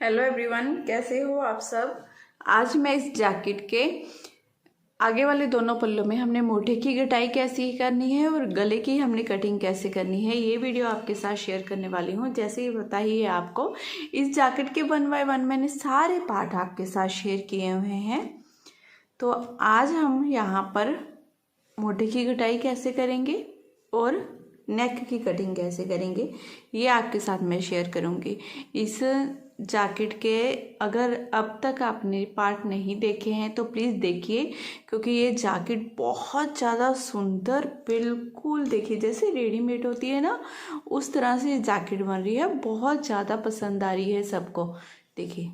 Hello everyone, कैसे हो आप सब। आज मैं इस जैकेट के आगे वाले दोनों पल्लों में हमने मोढे की कटाई कैसी करनी है और गले की हमने कटिंग कैसे करनी है, ये वीडियो आपके साथ शेयर करने वाली हूँ। जैसे ही पता ही है आपको, इस जैकेट के 1 बाय 1 मैंने सारे पार्ट आपके साथ शेयर किए हुए हैं। तो आज हम यहाँ पर मोढे की कटाई कैसे करेंगे और नेक की कटिंग कैसे करेंगे, ये आपके साथ मैं शेयर करूँगी। इस जैकेट के अगर अब तक आपने पार्ट नहीं देखे हैं तो प्लीज़ देखिए, क्योंकि ये जैकेट बहुत ज़्यादा सुंदर, बिल्कुल देखिए जैसे रेडीमेड होती है ना, उस तरह से जैकेट बन रही है। बहुत ज़्यादा पसंद आ रही है सबको। देखिए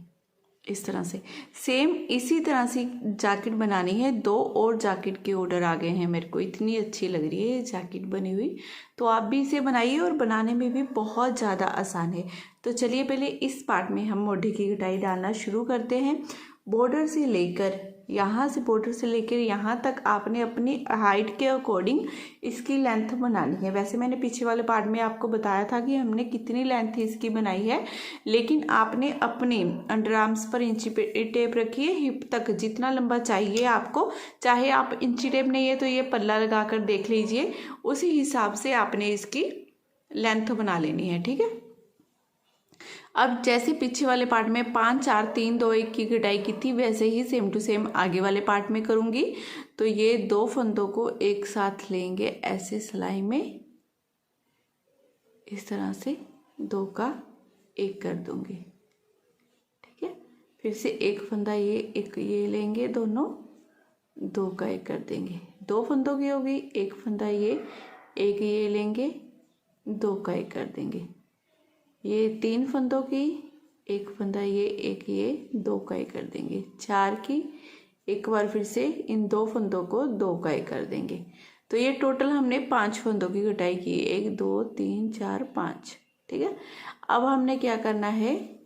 इस तरह से सेम इसी तरह से जैकेट बनानी है। 2 और जैकेट के ऑर्डर आ गए हैं मेरे को, इतनी अच्छी लग रही है ये जैकेट बनी हुई। तो आप भी इसे बनाइए और बनाने में भी बहुत ज़्यादा आसान है। तो चलिए पहले इस पार्ट में हम मोढे की कटाई डालना शुरू करते हैं। बॉर्डर से लेकर यहाँ से बॉर्डर से लेकर यहाँ तक आपने अपनी हाइट के अकॉर्डिंग इसकी लेंथ बनानी है। वैसे मैंने पीछे वाले पार्ट में आपको बताया था कि हमने कितनी लेंथ इसकी बनाई है, लेकिन आपने अपने अंडर आर्म्स पर इंची टेप रखी है, हिप तक जितना लंबा चाहिए आपको। चाहे आप इंची टेप नहीं है तो ये पल्ला लगा कर देख लीजिए, उसी हिसाब से आपने इसकी लेंथ बना लेनी है, ठीक है। अब जैसे पीछे वाले पार्ट में 5 4 3 2 1 की कटाई की थी, वैसे ही सेम टू सेम आगे वाले पार्ट में करूँगी। तो ये 2 फंदों को एक साथ लेंगे ऐसे सिलाई में, इस तरह से 2 का 1 कर दूंगी, ठीक है। फिर से एक फंदा ये लेंगे, दोनों 2 का 1 कर देंगे। 2 फंदों की होगी, एक फंदा एक ये लेंगे, 2 का 1 कर देंगे। ये 3 फंदों की, एक फंदा एक ये 2 का 1 कर देंगे। 4 की, एक बार फिर से इन 2 फंदों को 2 का 1 कर देंगे। तो ये टोटल हमने 5 फंदों की कटाई की, 1 2 3 4 5, ठीक है। अब हमने क्या करना है,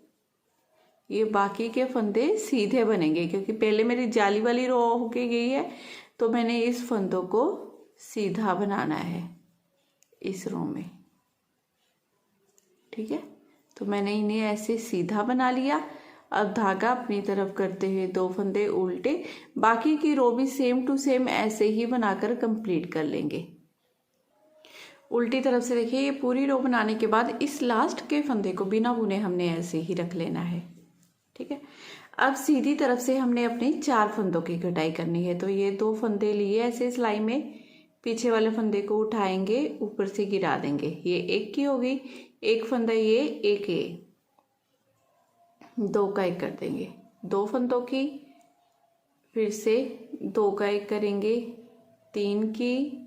ये बाकी के फंदे सीधे बनेंगे, क्योंकि पहले मेरी जाली वाली रो होके गई है, तो मैंने इस फंदों को सीधा बनाना है इस रो में, ठीक है। तो मैंने इन्हें ऐसे सीधा बना लिया। अब धागा अपनी तरफ करते हुए 2 फंदे उल्टे, बाकी की रो भी सेम टू सेम ऐसे ही बनाकर कंप्लीट कर लेंगे। उल्टी तरफ से देखिए, ये पूरी रो बनाने के बाद इस लास्ट के फंदे को बिना बुने हमने ऐसे ही रख लेना है, ठीक है। अब सीधी तरफ से हमने अपने 4 फंदों की कटाई करनी है। तो ये 2 फंदे लिए ऐसे सिलाई में, पीछे वाले फंदे को उठाएंगे, ऊपर से गिरा देंगे। ये 1 की होगी, एक फंदा एक 2 का 1 कर देंगे। 2 फंदों की, फिर से 2 का 1 करेंगे, 3 की,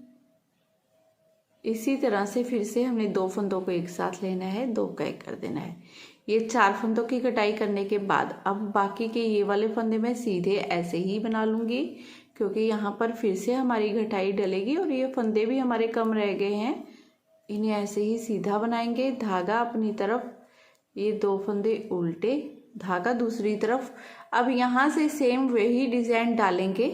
इसी तरह से फिर से हमने 2 फंदों को एक साथ लेना है, 2 का 1 कर देना है। ये 4 फंदों की कटाई करने के बाद अब बाकी के ये वाले फंदे मैं सीधे ऐसे ही बना लूँगी, क्योंकि यहाँ पर फिर से हमारी कटाई डलेगी और ये फंदे भी हमारे कम रह गए हैं। इन्हें ऐसे ही सीधा बनाएंगे, धागा अपनी तरफ, ये 2 फंदे उल्टे, धागा दूसरी तरफ। अब यहाँ से सेम वही डिज़ाइन डालेंगे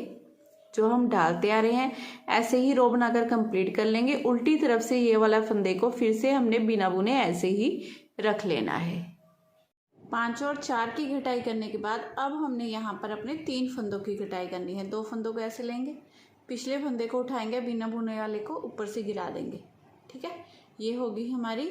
जो हम डालते आ रहे हैं, ऐसे ही रो बनाकर कंप्लीट कर लेंगे। उल्टी तरफ से ये वाला फंदे को फिर से हमने बिना बुने ऐसे ही रख लेना है। 5 और 4 की कटाई करने के बाद अब हमने यहाँ पर अपने 3 फंदों की कटाई करनी है। 2 फंदों को ऐसे लेंगे, पिछले फंदे को उठाएंगे, बिना बुने वाले को ऊपर से गिरा देंगे, ठीक है। ये होगी हमारी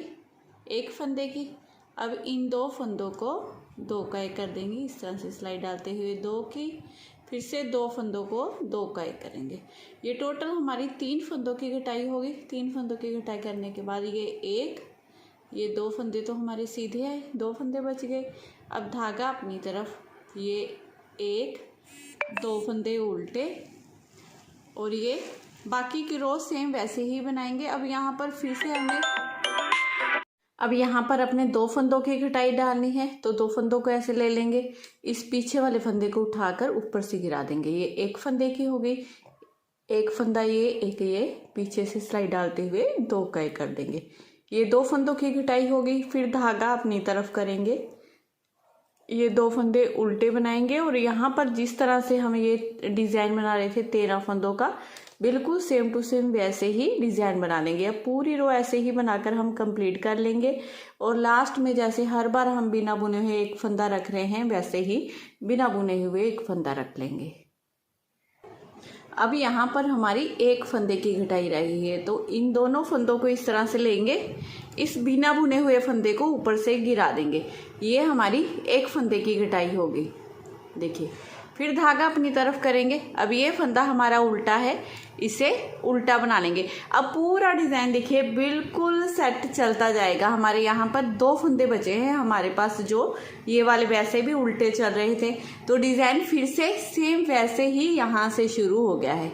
एक फंदे की। अब इन 2 फंदों को 2 का 1 कर देंगे, इस तरह से सिलाई डालते हुए 2 की, फिर से 2 फंदों को 2 का 1 करेंगे। ये टोटल हमारी 3 फंदों की कटाई होगी। 3 फंदों की कटाई करने के बाद ये 2 फंदे तो हमारे सीधे हैं, 2 फंदे बच गए। अब धागा अपनी तरफ, ये 2 फंदे उल्टे, और ये बाकी की रो सेम वैसे ही बनाएंगे। अब यहाँ पर अपने 2 फंदों की कटाई डालनी है। तो 2 फंदों को ऐसे ले लेंगे, इस पीछे वाले फंदे को उठाकर ऊपर से गिरा देंगे। ये एक फंदे की होगी, एक फंदा एक ये पीछे से सिलाई डालते हुए 2 का 1 कर देंगे। ये 2 फंदों की कटाई होगी। फिर धागा अपनी तरफ करेंगे, ये 2 फंदे उल्टे बनाएंगे और यहाँ पर जिस तरह से हम ये डिज़ाइन बना रहे थे 13 फंदों का, बिल्कुल सेम टू सेम वैसे ही डिज़ाइन बना लेंगे। अब पूरी रो ऐसे ही बनाकर हम कंप्लीट कर लेंगे और लास्ट में जैसे हर बार हम बिना बुने हुए एक फंदा रख रहे हैं वैसे ही बिना बुने हुए एक फंदा रख लेंगे। अब यहाँ पर हमारी एक फंदे की घटाई रही है, तो इन दोनों फंदों को इस तरह से लेंगे, इस बिना बुने हुए फंदे को ऊपर से गिरा देंगे। ये हमारी एक फंदे की घटाई होगी। देखिए, फिर धागा अपनी तरफ करेंगे। अब ये फंदा हमारा उल्टा है, इसे उल्टा बना लेंगे। अब पूरा डिज़ाइन देखिए बिल्कुल सेट चलता जाएगा। हमारे यहाँ पर 2 फंदे बचे हैं हमारे पास, जो ये वाले वैसे भी उल्टे चल रहे थे, तो डिज़ाइन फिर से सेम वैसे ही यहाँ से शुरू हो गया है।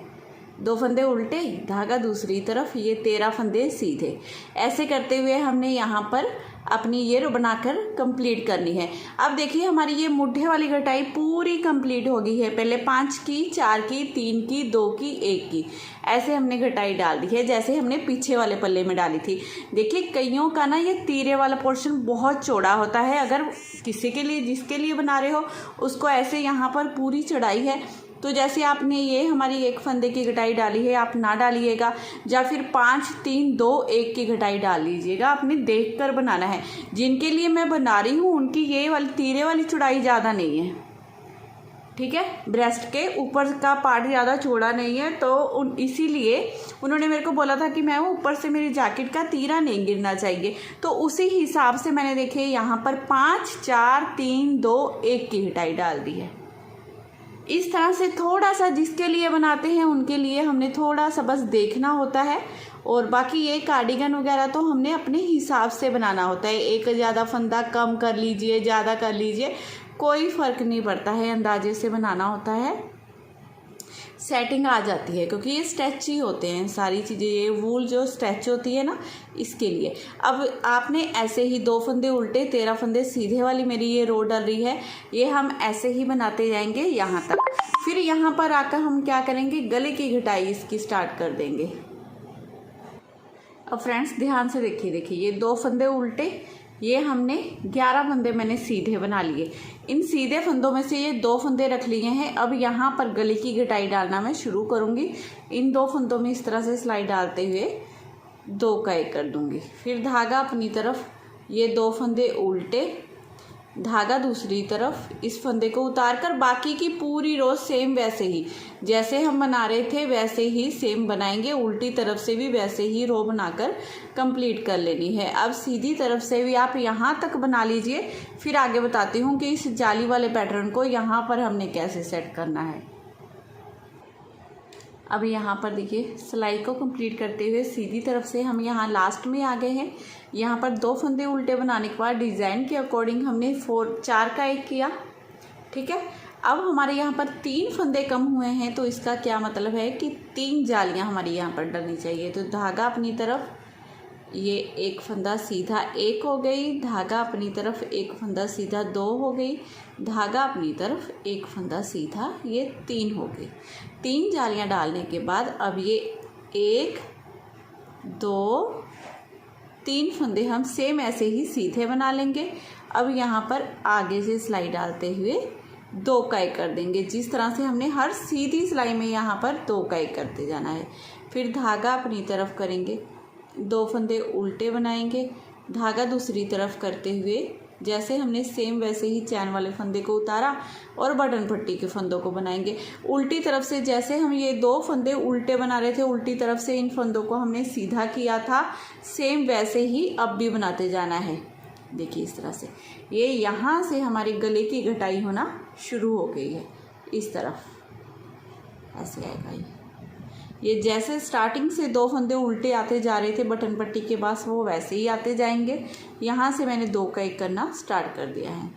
2 फंदे उल्टे, धागा दूसरी तरफ, ये 13 फंदे सीधे। ऐसे करते हुए हमने यहाँ पर अपनी ये रो बनाकर कंप्लीट करनी है। अब देखिए हमारी ये मुट्ठे वाली घटाई पूरी कंप्लीट हो गई है। पहले 5 की, 4 की, 3 की, 2 की, 1 की, ऐसे हमने घटाई डाल दी है जैसे हमने पीछे वाले पल्ले में डाली थी। देखिए कईयों का ना ये तीरे वाला पोर्शन बहुत चौड़ा होता है। अगर किसी के लिए, जिसके लिए बना रहे हो, उसको ऐसे यहाँ पर पूरी चढ़ाई है, तो जैसे आपने ये हमारी एक फंदे की घटाई डाली है, आप ना डालिएगा, या फिर 5, 3, 2, 1 की घटाई डाल लीजिएगा। आपने देख कर बनाना है। जिनके लिए मैं बना रही हूँ उनकी ये वाली तीरे वाली चौड़ाई ज़्यादा नहीं है, ठीक है। ब्रेस्ट के ऊपर का पार्ट ज़्यादा चौड़ा नहीं है, तो इसीलिए उन्होंने मेरे को बोला था कि मैं वो ऊपर से मेरी जैकेट का तीरा नहीं गिरना चाहिए, तो उसी हिसाब से मैंने देखे यहाँ पर 5, 4, 3, 2, 1 की घटाई डाल दी है। इस तरह से थोड़ा सा जिसके लिए बनाते हैं उनके लिए हमने थोड़ा सा बस देखना होता है, और बाकी ये कार्डिगन वगैरह तो हमने अपने हिसाब से बनाना होता है। एक ज़्यादा फंदा कम कर लीजिए, ज़्यादा कर लीजिए, कोई फ़र्क नहीं पड़ता है, अंदाजे से बनाना होता है, सेटिंग आ जाती है, क्योंकि ये स्टैच ही होते हैं सारी चीज़ें। ये वूल जो स्टैच होती है ना, इसके लिए। अब आपने ऐसे ही 2 फंदे उल्टे, 13 फंदे सीधे वाली मेरी ये रो डल रही है, ये हम ऐसे ही बनाते जाएंगे यहाँ तक। फिर यहाँ पर आकर हम क्या करेंगे, गले की घटाई इसकी स्टार्ट कर देंगे। अब फ्रेंड्स ध्यान से देखिए, ये 2 फंदे उल्टे, ये हमने 11 फंदे मैंने सीधे बना लिए। इन सीधे फंदों में से ये 2 फंदे रख लिए हैं। अब यहाँ पर गले की घटाई डालना मैं शुरू करूँगी। इन 2 फंदों में इस तरह से सिलाई डालते हुए 2 का 1 कर दूँगी। फिर धागा अपनी तरफ, ये 2 फंदे उल्टे, धागा दूसरी तरफ, इस फंदे को उतार कर बाकी की पूरी रो सेम वैसे ही जैसे हम बना रहे थे वैसे ही सेम बनाएंगे। उल्टी तरफ से भी वैसे ही रो बनाकर कंप्लीट कर लेनी है। अब सीधी तरफ से भी आप यहाँ तक बना लीजिए, फिर आगे बताती हूँ कि इस जाली वाले पैटर्न को यहाँ पर हमने कैसे सेट करना है। अब यहाँ पर देखिए सिलाई को कंप्लीट करते हुए सीधी तरफ से हम यहाँ लास्ट में आ गए हैं। यहाँ पर 2 फंदे उल्टे बनाने के बाद डिज़ाइन के अकॉर्डिंग हमने 4 का 1 किया, ठीक है। अब हमारे यहाँ पर 3 फंदे कम हुए हैं, तो इसका क्या मतलब है कि 3 जालियाँ हमारी यहाँ पर डलनी चाहिए। तो धागा अपनी तरफ, ये 1 फंदा सीधा 1 हो गई, धागा अपनी तरफ 1 फंदा सीधा 2 हो गई, धागा अपनी तरफ 1 फंदा सीधा ये 3 हो गई। 3 जालियाँ डालने के बाद अब ये 1, 2, 3 फंदे हम सेम ऐसे ही सीधे बना लेंगे। अब यहाँ पर आगे से सिलाई डालते हुए 2 का 1 कर देंगे। जिस तरह से हमने हर सीधी सिलाई में यहाँ पर 2 का 1 करते जाना है। फिर धागा अपनी तरफ करेंगे, 2 फंदे उल्टे बनाएंगे, धागा दूसरी तरफ करते हुए जैसे हमने सेम वैसे ही चैन वाले फंदे को उतारा और बटन पट्टी के फंदों को बनाएंगे। उल्टी तरफ से जैसे हम ये 2 फंदे उल्टे बना रहे थे, उल्टी तरफ से इन फंदों को हमने सीधा किया था, सेम वैसे ही अब भी बनाते जाना है। देखिए इस तरह से ये यहाँ से हमारी गले की घटाई होना शुरू हो गई है। इस तरफ ऐसे आएगा ये जैसे स्टार्टिंग से 2 फंदे उल्टे आते जा रहे थे बटन पट्टी के पास, वो वैसे ही आते जाएंगे। यहाँ से मैंने 2 का 1 करना स्टार्ट कर दिया है।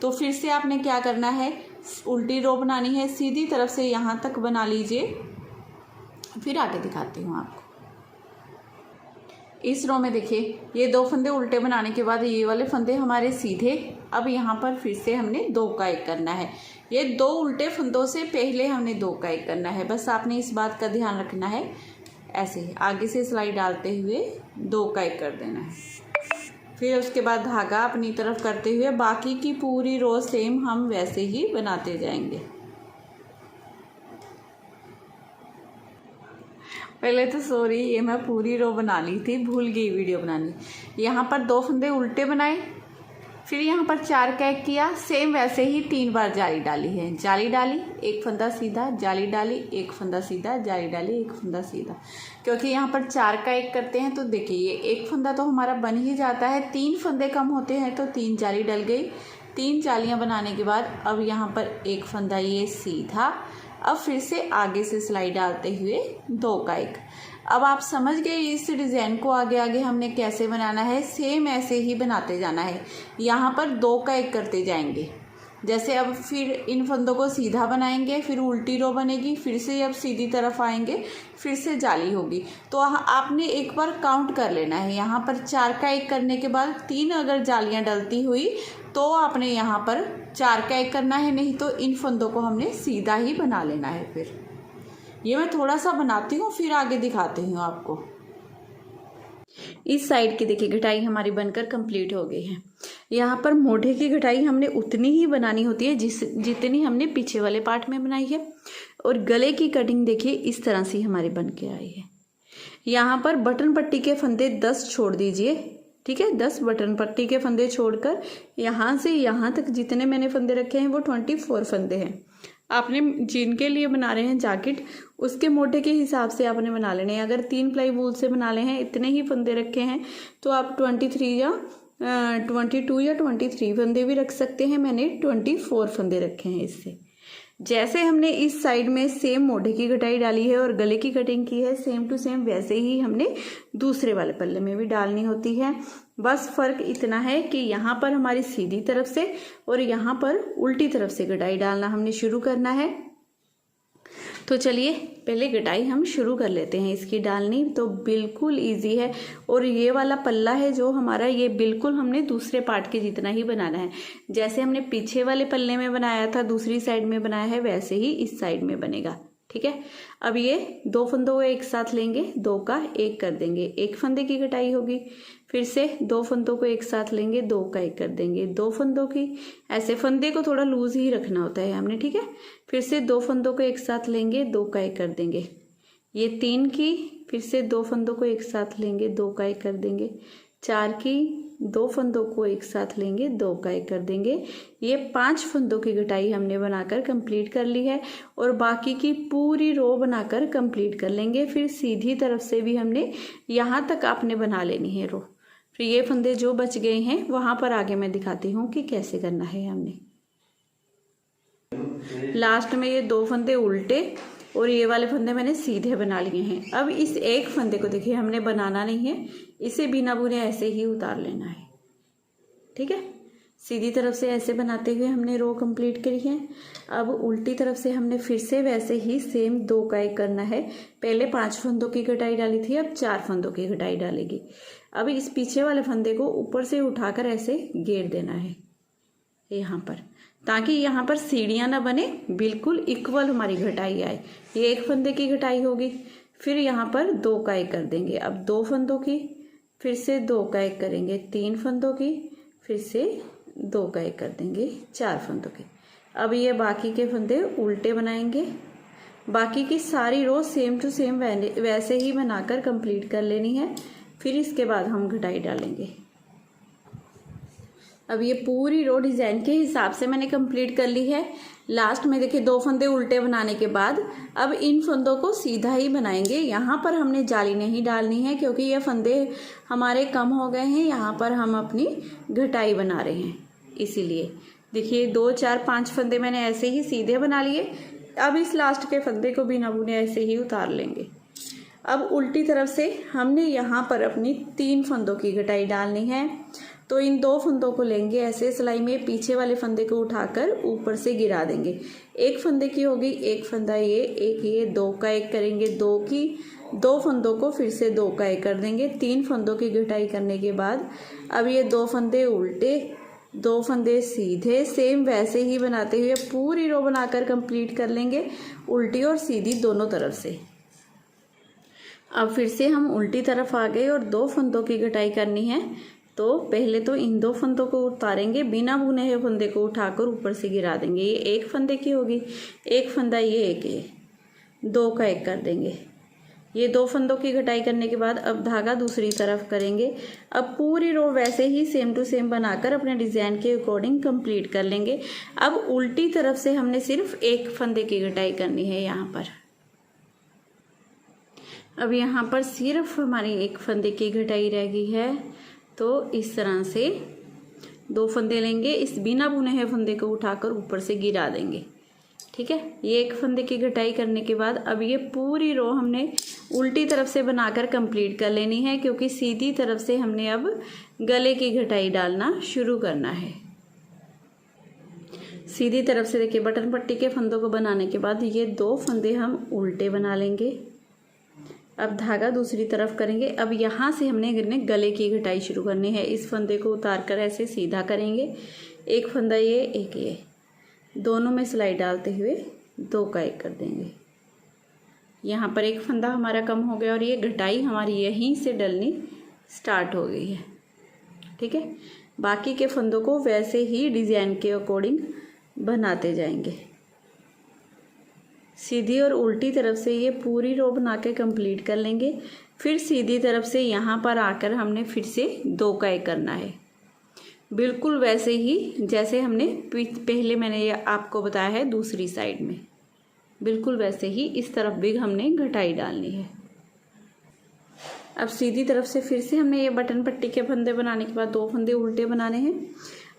तो फिर से आपने क्या करना है, उल्टी रो बनानी है, सीधी तरफ से यहाँ तक बना लीजिए, फिर आगे दिखाती हूँ आपको। इस रो में देखिए ये 2 फंदे उल्टे बनाने के बाद ये वाले फंदे हमारे सीधे। अब यहाँ पर फिर से हमने 2 का 1 करना है। ये 2 उल्टे फंदों से पहले हमने 2 का 1 करना है। बस आपने इस बात का ध्यान रखना है। ऐसे ही आगे से सिलाई डालते हुए 2 का 1 कर देना है। फिर उसके बाद धागा अपनी तरफ करते हुए बाकी की पूरी रो सेम हम वैसे ही बनाते जाएंगे। पहले तो सॉरी, ये मैं पूरी रो बना ली थी, भूल गई वीडियो बनानी। यहाँ पर 2 फंदे उल्टे बनाए, फिर यहाँ पर 4 का एक किया, सेम वैसे ही 3 बार जाली डाली है। जाली डाली, एक फंदा सीधा, जाली डाली, एक फंदा सीधा, जाली डाली, एक फंदा सीधा। क्योंकि यहाँ पर 4 का एक करते हैं तो देखिए ये एक फंदा तो हमारा बन ही जाता है। 3 फंदे कम होते हैं तो 3 जाली डल गई। 3 जालियाँ बनाने के बाद अब यहाँ पर एक फंदा ये सीधा, अब फिर से आगे से सिलाई डालते हुए 2 का एक। अब आप समझ गए इस डिज़ाइन को आगे आगे हमने कैसे बनाना है। सेम ऐसे ही बनाते जाना है। यहाँ पर 2 का एक करते जाएंगे। जैसे अब फिर इन फंदों को सीधा बनाएंगे, फिर उल्टी रो बनेगी, फिर से अब सीधी तरफ आएंगे, फिर से जाली होगी। तो आपने एक बार काउंट कर लेना है। यहाँ पर 4 का एक करने के बाद 3 अगर जालियाँ डलती हुई तो आपने यहाँ पर 4 का एक करना है, नहीं तो इन फंदों को हमने सीधा ही बना लेना है। फिर ये मैं थोड़ा सा बनाती हूँ, फिर आगे दिखाती हूँ आपको। इस साइड की देखिए घटाई हमारी बनकर कंप्लीट हो गई है। यहाँ पर मोढ़े की घटाई हमने उतनी ही बनानी होती है जितनी हमने पीछे वाले पार्ट में बनाई है। और गले की कटिंग देखिए इस तरह से हमारी बन के आई है। यहाँ पर बटन पट्टी के फंदे 10 छोड़ दीजिए, ठीक है। 10 बटन पट्टी के फंदे छोड़कर यहाँ से यहाँ तक जितने मैंने फंदे रखे हैं वो 24 फंदे हैं। आपने जिनके लिए बना रहे हैं जैकेट उसके मोटे के हिसाब से आपने बना लेने हैं। अगर 3 प्लाई वूल से बना ले हैं, इतने ही फंदे रखे हैं तो आप 22 या 23 फंदे भी रख सकते हैं। मैंने 24 फंदे रखे हैं इससे। जैसे हमने इस साइड में सेम मोढ़े की कटाई डाली है और गले की कटिंग की है, सेम टू सेम वैसे ही हमने दूसरे वाले पल्ले में भी डालनी होती है। बस फर्क इतना है कि यहाँ पर हमारी सीधी तरफ से और यहाँ पर उल्टी तरफ से कटाई डालना हमने शुरू करना है। तो चलिए पहले कटाई हम शुरू कर लेते हैं इसकी डालनी। तो बिल्कुल इजी है। और ये वाला पल्ला है जो हमारा, ये बिल्कुल हमने दूसरे पार्ट के जितना ही बनाना है। जैसे हमने पीछे वाले पल्ले में बनाया था, दूसरी साइड में बनाया है, वैसे ही इस साइड में बनेगा, ठीक है। अब ये 2 फंदों को एक साथ लेंगे, 2 का एक कर देंगे, एक फंदे की कटाई होगी। फिर से 2 फंदों को एक साथ लेंगे, 2 का एक कर देंगे, 2 फंदों की। ऐसे फंदे को थोड़ा लूज ही रखना होता है हमने, ठीक है। फिर से 2 फंदों को एक साथ लेंगे, 2 का एक कर देंगे, ये 3 की। फिर से 2 फंदों को एक साथ लेंगे, 2 का एक कर देंगे, 4 की। 2 फंदों को एक साथ लेंगे, 2 का एक कर देंगे। ये 5 फंदों की घटाई हमने बनाकर कंप्लीट कर ली है। और बाकी की पूरी रो बनाकर कंप्लीट कर लेंगे। फिर सीधी तरफ से भी हमने यहाँ तक आपने बना लेनी है रो। फिर ये फंदे जो बच गए हैं वहाँ पर आगे मैं दिखाती हूँ कि कैसे करना है हमने। लास्ट में ये 2 फंदे उल्टे और ये वाले फंदे मैंने सीधे बना लिए हैं। अब इस एक फंदे को देखिए हमने बनाना नहीं है, इसे बिना बुने ऐसे ही उतार लेना है, ठीक है। सीधी तरफ से ऐसे बनाते हुए हमने रो कंप्लीट करी है। अब उल्टी तरफ से हमने फिर से वैसे ही सेम 2 का एक करना है। पहले 5 फंदों की घटाई डाली थी, अब 4 फंदों की घटाई डालेगी। अब इस पीछे वाले फंदे को ऊपर से उठाकर ऐसे घेर देना है यहाँ पर, ताकि यहाँ पर सीढ़ियाँ ना बने, बिल्कुल इक्वल हमारी घटाई आए। ये एक फंदे की घटाई होगी। फिर यहाँ पर 2 का एक कर देंगे। अब 2 फंदों की, फिर से 2 का एक करेंगे, 3 फंदों की, फिर से 2 का एक कर देंगे, 4 फंदों की। अब ये बाकी के फंदे उल्टे बनाएंगे। बाकी की सारी रो सेम टू सेम वैसे ही बनाकर कंप्लीट कर लेनी है। फिर इसके बाद हम घटाई डालेंगे। अब ये पूरी रो डिज़ाइन के हिसाब से मैंने कंप्लीट कर ली है। लास्ट में देखिए 2 फंदे उल्टे बनाने के बाद अब इन फंदों को सीधा ही बनाएंगे। यहाँ पर हमने जाली नहीं डालनी है क्योंकि ये फंदे हमारे कम हो गए हैं। यहाँ पर हम अपनी घटाई बना रहे हैं, इसीलिए देखिए 2 4 5 फंदे मैंने ऐसे ही सीधे बना लिए। अब इस लास्ट के फंदे को बिना बुने ऐसे ही उतार लेंगे। अब उल्टी तरफ से हमने यहाँ पर अपनी 3 फंदों की घटाई डालनी है। तो इन 2 फंदों को लेंगे ऐसे सिलाई में, पीछे वाले फंदे को उठाकर ऊपर से गिरा देंगे। एक फंदे की होगी, एक फंदा ये, एक ये, 2 का एक करेंगे, 2 की। 2 फंदों को फिर से 2 का एक कर देंगे। 3 फंदों की घटाई करने के बाद अब ये 2 फंदे उल्टे, 2 फंदे सीधे, सेम वैसे ही बनाते हुए पूरी रो बनाकर कंप्लीट कर लेंगे, उल्टी और सीधी दोनों तरफ से। अब फिर से हम उल्टी तरफ आ गए और 2 फंदों की घटाई करनी है। तो पहले तो इन 2 फंदों को उतारेंगे, बिना बुने हुए फंदे को उठाकर ऊपर से गिरा देंगे। ये एक फंदे की होगी, एक फंदा ये, एक ये, 2 का एक कर देंगे। ये 2 फंदों की घटाई करने के बाद अब धागा दूसरी तरफ करेंगे। अब पूरी रो वैसे ही सेम टू सेम बनाकर अपने डिज़ाइन के अकॉर्डिंग कंप्लीट कर लेंगे। अब उल्टी तरफ से हमने सिर्फ 1 फंदे की घटाई करनी है यहाँ पर। अब यहाँ पर सिर्फ हमारी 1 फंदे की घटाई रह गई है, तो इस तरह से 2 फंदे लेंगे, इस बिना बुने हुए फंदे को उठाकर ऊपर से गिरा देंगे। ठीक है, ये 1 फंदे की घटाई करने के बाद अब ये पूरी रो हमने उल्टी तरफ से बनाकर कंप्लीट कर लेनी है, क्योंकि सीधी तरफ से हमने अब गले की घटाई डालना शुरू करना है। सीधी तरफ से देखिए बटन पट्टी के फंदों को बनाने के बाद ये 2 फंदे हम उल्टे बना लेंगे। अब धागा दूसरी तरफ करेंगे। अब यहाँ से हमने गले की घटाई शुरू करनी है। इस फंदे को उतार कर ऐसे सीधा करेंगे, 1 फंदा ये, 1 ये, दोनों में सिलाई डालते हुए 2 का 1 कर देंगे। यहाँ पर 1 फंदा हमारा कम हो गया और ये घटाई हमारी यहीं से डलनी स्टार्ट हो गई है। ठीक है, बाकी के फंदों को वैसे ही डिज़ाइन के अकॉर्डिंग बनाते जाएंगे। सीधी और उल्टी तरफ से ये पूरी रो बना के कंप्लीट कर लेंगे। फिर सीधी तरफ से यहाँ पर आकर हमने फिर से 2 का 1 करना है, बिल्कुल वैसे ही जैसे हमने पहले मैंने ये आपको बताया है दूसरी साइड में, बिल्कुल वैसे ही इस तरफ भी हमने घटाई डालनी है। अब सीधी तरफ से फिर से हमने ये बटन पट्टी के फंदे बनाने के बाद 2 फंदे उल्टे बनाने हैं।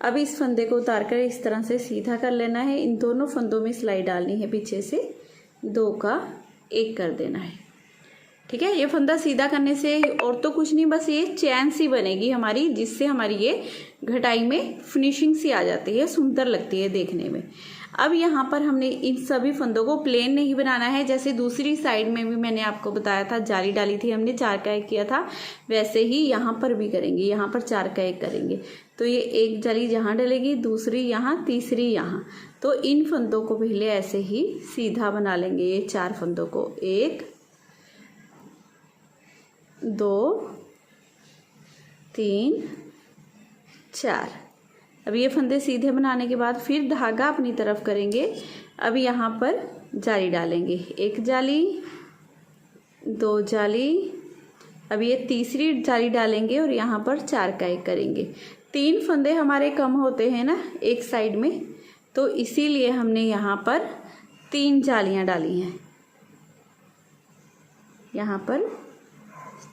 अब इस फंदे को उतार कर इस तरह से सीधा कर लेना है। इन दोनों फंदों में सिलाई डालनी है, पीछे से 2 का 1 कर देना है। ठीक है, ये फंदा सीधा करने से और तो कुछ नहीं, बस ये चैन सी बनेगी हमारी, जिससे हमारी ये घटाई में फिनिशिंग सी आ जाती है, सुंदर लगती है देखने में। अब यहाँ पर हमने इन सभी फंदों को प्लेन नहीं बनाना है, जैसे दूसरी साइड में भी मैंने आपको बताया था, जाली डाली थी हमने, 4 का 1 किया था, वैसे ही यहाँ पर भी करेंगे। यहाँ पर 4 का 1 करेंगे तो ये 1 जाली यहाँ डलेगी, दूसरी यहाँ, तीसरी यहाँ। तो इन फंदों को पहले ऐसे ही सीधा बना लेंगे, ये 4 फंदों को, 1 2 3 4। अब ये फंदे सीधे बनाने के बाद फिर धागा अपनी तरफ करेंगे। अब यहाँ पर जाली डालेंगे, 1 जाली, 2 जाली, अब ये तीसरी जाली डालेंगे और यहाँ पर 4 का 1 करेंगे। 3 फंदे हमारे कम होते हैं ना एक साइड में, तो इसीलिए हमने यहाँ पर 3 जालियाँ डाली हैं। यहाँ पर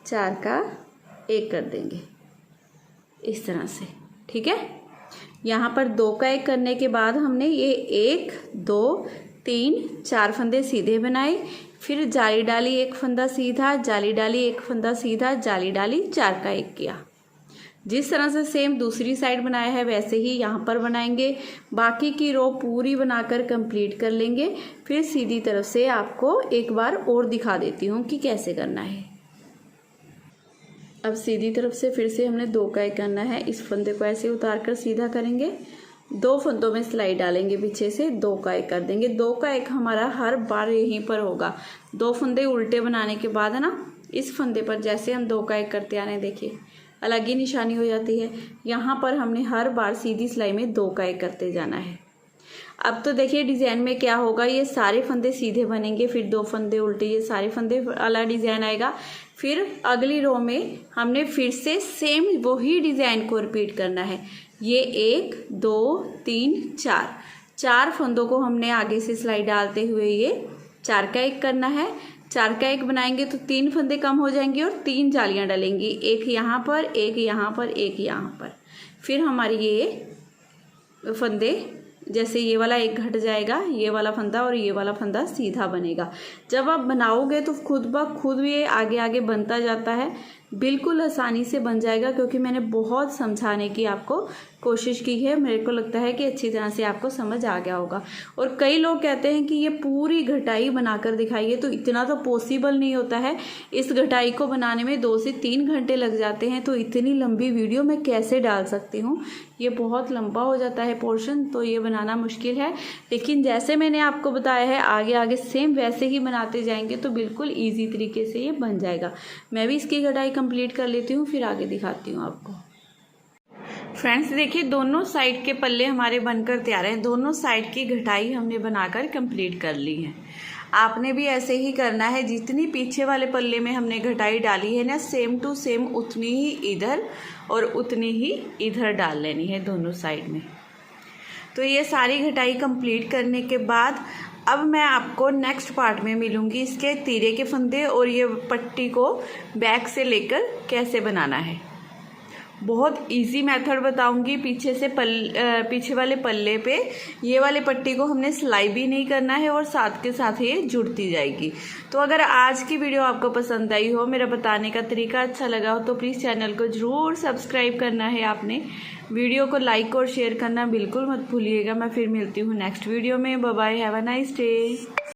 4 का 1 कर देंगे इस तरह से। ठीक है, यहाँ पर 2 का 1 करने के बाद हमने ये 1 2 3 4 फंदे सीधे बनाए, फिर जाली डाली, 1 फंदा सीधा, जाली डाली, 1 फंदा सीधा, जाली डाली, 4 का 1 किया। जिस तरह से सेम दूसरी साइड बनाया है वैसे ही यहाँ पर बनाएंगे। बाकी की रो पूरी बनाकर कंप्लीट कर लेंगे। फिर सीधी तरफ से आपको एक बार और दिखा देती हूँ कि कैसे करना है। अब सीधी तरफ से फिर से हमने 2 का 1 करना है। इस फंदे को ऐसे उतार कर सीधा करेंगे, 2 फंदों में सिलाई डालेंगे, पीछे से 2 का 1 कर देंगे। 2 का 1 हमारा हर बार यहीं पर होगा। 2 फंदे उल्टे बनाने के बाद है ना, इस फंदे पर जैसे हम 2 का 1 करते आ रहे हैं, देखिए अलग ही निशानी हो जाती है। यहाँ पर हमने हर बार सीधी सिलाई में 2 का 1 करते जाना है। अब तो देखिए डिज़ाइन में क्या होगा, ये सारे फंदे सीधे बनेंगे, फिर 2 फंदे उल्टे, ये सारे फंदे अलग डिज़ाइन आएगा। फिर अगली रो में हमने फिर से सेम वही डिज़ाइन को रिपीट करना है। ये 1 2 3 4 फंदों को हमने आगे से सिलाई डालते हुए ये 4 का 1 करना है। 4 का 1 बनाएंगे तो 3 फंदे कम हो जाएंगे और 3 जालियां डलेंगी, 1 यहाँ पर, 1 यहाँ पर, 1 यहाँ पर। फिर हमारी ये फंदे जैसे ये वाला 1 घट जाएगा, ये वाला फंदा और ये वाला फंदा सीधा बनेगा। जब आप बनाओगे तो खुद ब खुद ये आगे आगे बनता जाता है, बिल्कुल आसानी से बन जाएगा, क्योंकि मैंने बहुत समझाने की आपको कोशिश की है। मेरे को लगता है कि अच्छी तरह से आपको समझ आ गया होगा। और कई लोग कहते हैं कि ये पूरी घटाई बनाकर दिखाइए, तो इतना तो पॉसिबल नहीं होता है। इस घटाई को बनाने में 2 से 3 घंटे लग जाते हैं, तो इतनी लंबी वीडियो मैं कैसे डाल सकती हूँ, ये बहुत लंबा हो जाता है पोर्शन, तो ये बनाना मुश्किल है। लेकिन जैसे मैंने आपको बताया है, आगे आगे सेम वैसे ही बनाते जाएंगे तो बिल्कुल ईजी तरीके से ये बन जाएगा। मैं भी इसकी घटाई कंप्लीट कर लेती हूँ, फिर आगे दिखाती हूँ आपको। फ्रेंड्स देखिए, दोनों साइड के पल्ले हमारे बनकर तैयार हैं। दोनों साइड की घटाई हमने बनाकर कंप्लीट कर ली है। आपने भी ऐसे ही करना है। जितनी पीछे वाले पल्ले में हमने घटाई डाली है ना, सेम टू सेम उतनी ही इधर और उतनी ही इधर डाल लेनी है दोनों साइड में। तो ये सारी घटाई कंप्लीट करने के बाद अब मैं आपको नेक्स्ट पार्ट में मिलूँगी इसके तीरे के फंदे और ये पट्टी को बैक से लेकर कैसे बनाना है। बहुत इजी मेथड बताऊंगी। पीछे वाले पल्ले पे ये वाले पट्टी को हमने सिलाई भी नहीं करना है और साथ के साथ ये जुड़ती जाएगी। तो अगर आज की वीडियो आपको पसंद आई हो, मेरा बताने का तरीका अच्छा लगा हो, तो प्लीज़ चैनल को ज़रूर सब्सक्राइब करना है आपने। वीडियो को लाइक और शेयर करना बिल्कुल मत भूलिएगा। मैं फिर मिलती हूँ नेक्स्ट वीडियो में। Bye bye, have a nice day.